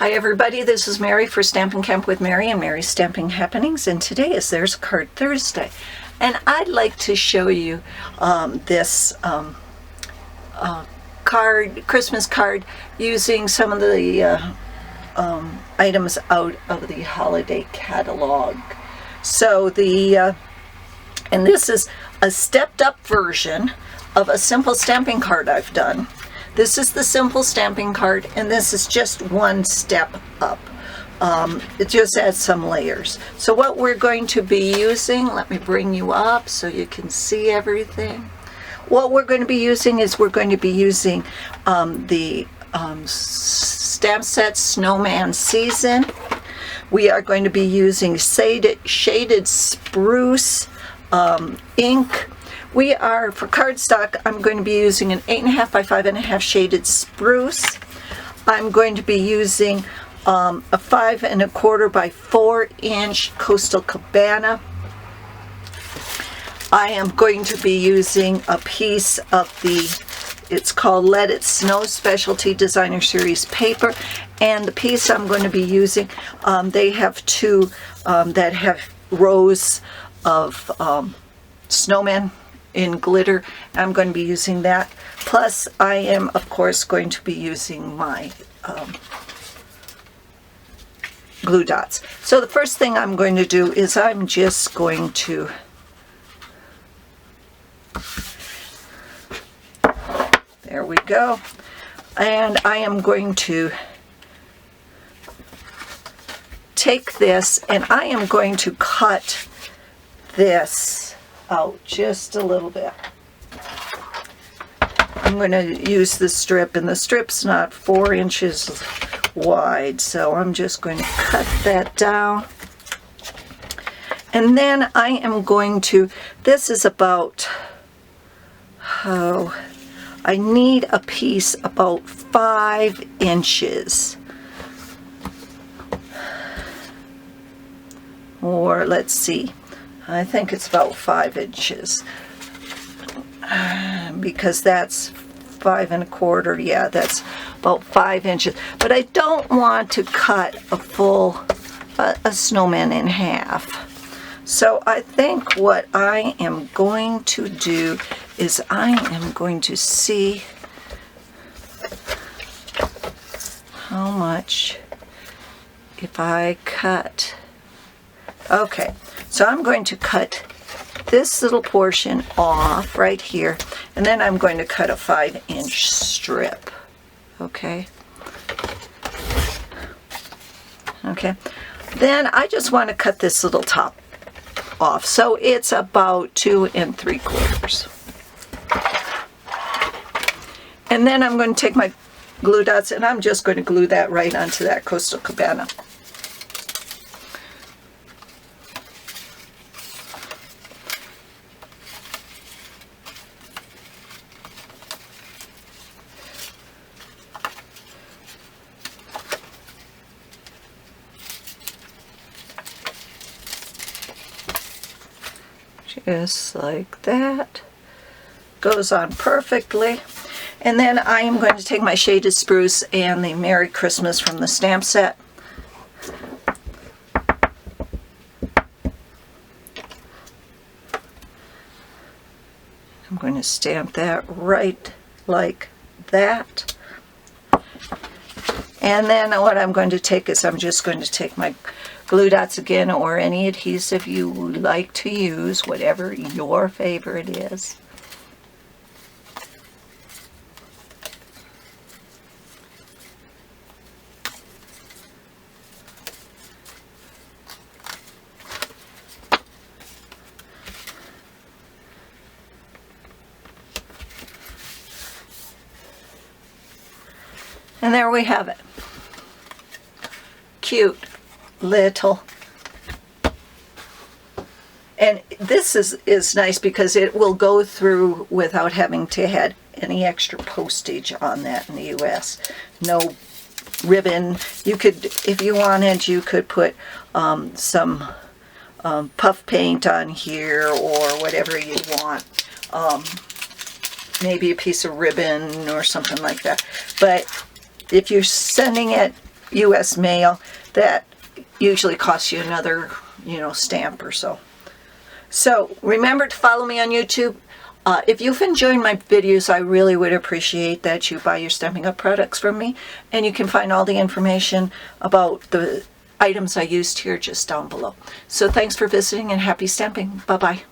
Hi everybody, this is Mary for Stampin' Camp with Mary and Mary's Stamping Happenings, and today is There's a Card Thursday. And I'd like to show you this Christmas card using some of the items out of the holiday catalog. So and this is a stepped up version of a simple stamping card I've done. This is the simple stamping card, and this is just one step up. It just adds some layers. So what we're going to be using, let me bring you up so you can see everything. What we're going to be using is we're going to be using the stamp set Snowman Season. We are going to be using shaded spruce ink. We are, for cardstock, I'm going to be using an 8.5 by 5.5 shaded spruce. I'm going to be using a 5 1/4 by 4 inch Coastal Cabana. I am going to be using a piece of it's called Let It Snow Specialty Designer Series paper, and the piece I'm going to be using, they have two that have rows of snowmen in glitter. I'm going to be using that. Plus, I am, of course, going to be using my glue dots. So the first thing I'm going to do is I'm just going to there we go. And I am going to take this and I am going to cut this out just a little bit. I'm going to use the strip, and the strip's not 4 inches wide, so I'm just going to cut that down. And then I am going to, this is about, I need a piece about 5 inches. Or let's see, I think it's about 5 inches. Because that's 5 1/4, yeah, that's about 5 inches. But I don't want to cut a snowman in half. So I think what I am going to do is I am going to see how much if I cut. Okay, so I'm going to cut this little portion off right here, and then I'm going to cut a 5 inch strip. Okay. Okay. Then I just want to cut this little top off. So it's about 2 3/4. And then I'm going to take my glue dots and I'm just going to glue that right onto that Coastal Cabana. Just like that. Goes on perfectly. And then I am going to take my shaded spruce and the Merry Christmas from the stamp set. I'm going to stamp that right like that. And then what I'm going to take is I'm just going to take my glue dots again, or any adhesive you like to use, whatever your favorite is. And there we have it. Cute little. And this is nice because it will go through without having to have any extra postage on that in the US. No ribbon. You could, if you wanted, you could put some puff paint on here or whatever you want. Maybe a piece of ribbon or something like that. But if you're sending it U.S. mail, that usually costs you another, stamp or so. So remember to follow me on YouTube. If you've enjoyed my videos, I really would appreciate that you buy your Stampin' Up! Products from me. And you can find all the information about the items I used here just down below. So thanks for visiting and happy stamping. Bye-bye.